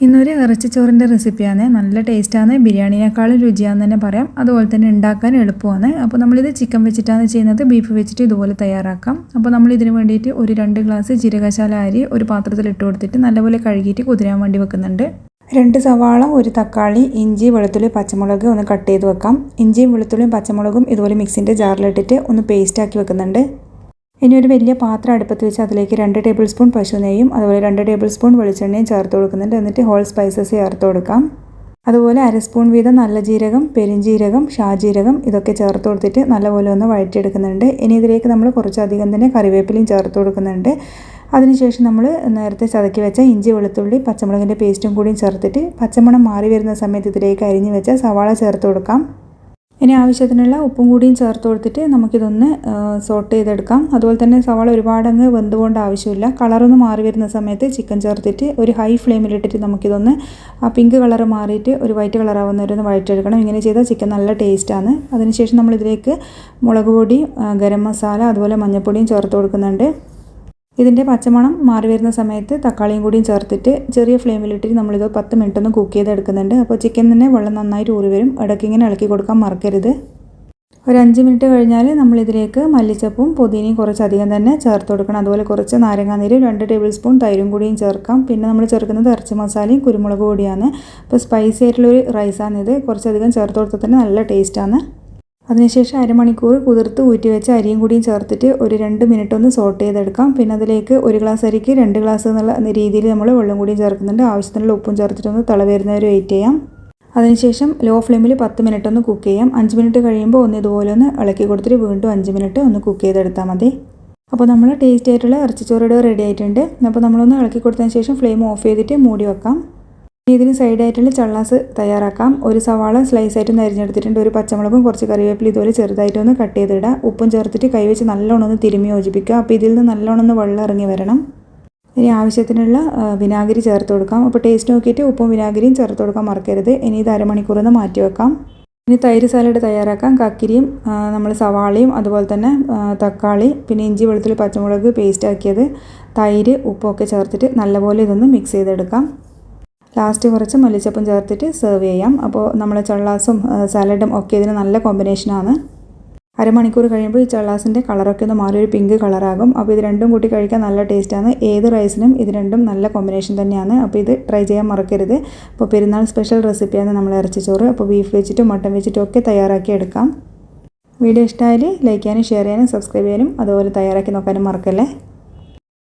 ഇന്നൊരു ഇറച്ചിച്ചോറിൻ്റെ റെസിപ്പിയാണ്. നല്ല ടേസ്റ്റാണ്, ബിരിയാണിനേക്കാളും രുചിയാണെന്ന് തന്നെ പറയാം. അതുപോലെ തന്നെ ഉണ്ടാക്കാൻ എളുപ്പമാണ്. അപ്പോൾ നമ്മളിത് ചിക്കൻ വെച്ചിട്ടാണ് ചെയ്യുന്നത്. ബീഫ് വെച്ചിട്ട് ഇതുപോലെ തയ്യാറാക്കാം. അപ്പോൾ നമ്മൾ ഇതിന് വേണ്ടിയിട്ട് ഒരു 2 ഗ്ലാസ് ജീരകശാല അരി ഒരു പാത്രത്തിൽ ഇട്ട് കൊടുത്തിട്ട് നല്ലപോലെ കഴുകിയിട്ട് കുതിരാൻ വേണ്ടി വെക്കുന്നുണ്ട്. 2 സവാള, ഒരു തക്കാളി, ഇഞ്ചി, വെളുത്തുള്ളി, പച്ചമുളക് ഒന്ന് കട്ട് ചെയ്ത് വെക്കാം. ഇഞ്ചിയും വെളുത്തുള്ളിയും പച്ചമുളകും ഇതുപോലെ മിക്സിൻ്റെ ജാറിലിട്ടിട്ട് ഒന്ന് പേസ്റ്റാക്കി വെക്കുന്നുണ്ട്. ഇനി ഒരു വലിയ പാത്രം അടുപ്പത്ത് വെച്ച് അതിലേക്ക് 2 ടേബിൾ സ്പൂൺ പശു നെയ്യും അതുപോലെ 2 ടേബിൾ സ്പൂൺ വെളിച്ചെണ്ണയും ചേർത്ത് കൊടുക്കുന്നുണ്ട്. എന്നിട്ട് ഹോൾ സ്പൈസസ് ചേർത്ത് കൊടുക്കാം. അതുപോലെ 1/2 സ്പൂൺ വീതം നല്ല ജീരകം, പെരിഞ്ജീരകം, ഷാജീരകം ഇതൊക്കെ ചേർത്ത് കൊടുത്തിട്ട് നല്ലപോലെ ഒന്ന് വഴറ്റിയെടുക്കുന്നുണ്ട്. ഇനി ഇതിലേക്ക് നമ്മൾ കുറച്ചധികം തന്നെ കറിവേപ്പിലയും ചേർത്ത് കൊടുക്കുന്നുണ്ട്. അതിനുശേഷം നമ്മൾ നേരത്തെ ചതക്കി വെച്ച ഇഞ്ചി, വെളുത്തുള്ളി, പച്ചമുളകിൻ്റെ പേസ്റ്റും കൂടിയും ചേർത്തിട്ട് പച്ചമണം മാറി വരുന്ന സമയത്ത് ഇതിലേക്ക് അരിഞ്ഞ് വെച്ച സവാള ചേർത്ത് കൊടുക്കാം. ഇനി ആവശ്യത്തിനുള്ള ഉപ്പും കൂടിയും ചേർത്ത് കൊടുത്തിട്ട് നമുക്കിതൊന്ന് സോട്ട് ചെയ്തെടുക്കാം. അതുപോലെ തന്നെ സവാള ഒരുപാടങ്ങ് വെന്തുകൊണ്ട് ആവശ്യമില്ല. കളറൊന്ന് മാറി വരുന്ന സമയത്ത് ചിക്കൻ ചേർത്തിട്ട് ഒരു ഹൈ ഫ്ലെയിമിലിട്ടിട്ട് നമുക്കിതൊന്ന് പിങ്ക് കളർ മാറിയിട്ട് ഒരു വൈറ്റ് കളറാവുന്നവരൊന്ന് വഴറ്റിയെടുക്കണം. ഇങ്ങനെ ചെയ്താൽ ചിക്കൻ നല്ല ടേസ്റ്റാണ്. അതിനുശേഷം നമ്മളിതിലേക്ക് മുളക് പൊടി, ഗരം മസാല അതുപോലെ മഞ്ഞൾപ്പൊടിയും ചേർത്ത് കൊടുക്കുന്നുണ്ട്. ഇതിൻ്റെ പച്ചമണം മാറി വരുന്ന സമയത്ത് തക്കാളിയും കൂടിയും ചേർത്തിട്ട് ചെറിയ ഫ്ലെയിമിലിട്ടിട്ട് നമ്മളിത് 10 മിനിറ്റ് ഒന്ന് കുക്ക് ചെയ്തെടുക്കുന്നുണ്ട്. അപ്പോൾ ചിക്കൻ തന്നെ വെള്ളം നന്നായിട്ട് ഊറി വരും. ഇടയ്ക്ക് ഇങ്ങനെ ഇളക്കി കൊടുക്കാൻ മറക്കരുത്. ഒരു 5 മിനിറ്റ് കഴിഞ്ഞാൽ നമ്മളിതിലേക്ക് മല്ലിച്ചപ്പും പുതിനയും കുറച്ചധികം തന്നെ ചേർത്ത് കൊടുക്കണം. അതുപോലെ കുറച്ച് നാരങ്ങാനീര്, 2 ടേബിൾ സ്പൂൺ തൈരും കൂടിയും ചേർക്കാം. പിന്നെ നമ്മൾ ചേർക്കുന്നത് ഇറച്ചി മസാലയും കുരുമുളക് പൊടിയാണ്. അപ്പോൾ സ്പൈസി ആയിട്ടുള്ളൊരു റൈസാണിത്. കുറച്ചധികം ചേർത്ത് കൊടുത്താൽ തന്നെ നല്ല ടേസ്റ്റാണ്. അതിനുശേഷം അരമണിക്കൂർ കുതിർത്ത് ഊറ്റി വെച്ച അരിയും കൂടിയും ചേർത്തിട്ട് ഒരു 2 മിനിറ്റ് ഒന്ന് സോട്ട് ചെയ്തെടുക്കാം. പിന്നെ അതിലേക്ക് 1 ഗ്ലാസ് അരിക്ക് 2 ഗ്ലാസ് എന്നുള്ള രീതിയിൽ നമ്മൾ വെള്ളം കൂടിയും ചേർക്കുന്നുണ്ട്. ആവശ്യത്തിനുള്ള ഉപ്പും ചേർത്തിട്ടൊന്ന് തിളവരുന്നവരെ വെയിറ്റ് ചെയ്യാം. അതിനുശേഷം ലോ ഫ്ലെയിമിൽ 10 മിനിറ്റ് ഒന്ന് കുക്ക് ചെയ്യാം. 5 മിനിറ്റ് കഴിയുമ്പോൾ ഒന്ന് ഇതുപോലെ ഒന്ന് ഇളക്കി കൊടുത്തിട്ട് വീണ്ടും 5 മിനിറ്റ് ഒന്ന് കുക്ക് ചെയ്തെടുത്താൽ മതി. അപ്പോൾ നമ്മൾ ടേസ്റ്റി ആയിട്ടുള്ള ഇറച്ചിച്ചോറ് റെഡി ആയിട്ടുണ്ട്. അപ്പോൾ നമ്മളൊന്ന് ഇളക്കി കൊടുത്തതിന് ശേഷം ഫ്ലെയിം ഓഫ് ചെയ്തിട്ട് മൂടി വെക്കാം. ഇതിന് സൈഡായിട്ടുള്ള ചള്ളാസ് തയ്യാറാക്കാം. ഒരു സവാള സ്ലൈസ് ആയിട്ട് അരിഞ്ഞെടുത്തിട്ടുണ്ട്. ഒരു പച്ചമുളകും കുറച്ച് കറിവേപ്പില ഇതുപോലെ ചെറുതായിട്ടൊന്ന് കട്ട് ചെയ്തിടുക. ഉപ്പും ചേർത്തിട്ട് കൈവച്ച് നല്ലോണം ഒന്ന് തിരുമ്മി യോജിപ്പിക്കുക. അപ്പോൾ ഇതിൽ നിന്ന് നല്ലോണം ഒന്ന് വെള്ളം ഇറങ്ങി വരണം. ഇനി ആവശ്യത്തിനുള്ള വിനാഗിരി ചേർത്ത് കൊടുക്കാം. അപ്പോൾ ടേസ്റ്റ് നോക്കിയിട്ട് ഉപ്പും വിനാഗിരിയും ചേർത്ത് കൊടുക്കാൻ മറക്കരുത്. ഇനി ഇത് അരമണിക്കൂറൊന്ന് മാറ്റി വെക്കാം. ഇനി തൈര് സാലഡ് തയ്യാറാക്കാം. കക്കിരിയും നമ്മൾ സവാളയും അതുപോലെ തന്നെ തക്കാളി, പിന്നെ ഇഞ്ചി, വെളുത്തുള്ളി, പച്ചമുളക് പേസ്റ്റ് ആക്കിയത്, തൈര്, ഉപ്പൊക്കെ ചേർത്തിട്ട് നല്ലപോലെ ഇതൊന്ന് മിക്സ് ചെയ്തെടുക്കാം. ലാസ്റ്റ് കുറച്ച് മല്ലിച്ചപ്പും ചേർത്തിട്ട് സെർവ് ചെയ്യാം. അപ്പോൾ നമ്മളെ ചള്ളാസും സാലഡും ഒക്കെ ഇതിന് നല്ല കോമ്പിനേഷനാണ്. അരമണിക്കൂർ കഴിയുമ്പോൾ ഈ ചള്ളാസിൻ്റെ കളറൊക്കെ ഒന്ന് മാറി ഒരു പിങ്ക് കളറാകും. അപ്പോൾ ഇത് രണ്ടും കൂട്ടി കഴിക്കാൻ നല്ല ടേസ്റ്റാണ്. ഏത് റൈസിനും ഇത് രണ്ടും നല്ല കോമ്പിനേഷൻ തന്നെയാണ്. അപ്പോൾ ഇത് ട്രൈ ചെയ്യാൻ മറക്കരുത്. അപ്പോൾ പെരുന്നാൾ സ്പെഷ്യൽ റെസിപ്പിയാണ് നമ്മൾ ഇറച്ചിച്ചോറ്. അപ്പോൾ ബീഫ് വെച്ചിട്ടും മട്ടൻ വെച്ചിട്ടും ഒക്കെ തയ്യാറാക്കി എടുക്കാം. വീഡിയോ ഇഷ്ടമായാൽ ലൈക്ക് ചെയ്യാനും ഷെയർ ചെയ്യാനും സബ്സ്ക്രൈബ് ചെയ്യാനും അതുപോലെ തയ്യാറാക്കി നോക്കാനും മറക്കല്ലേ.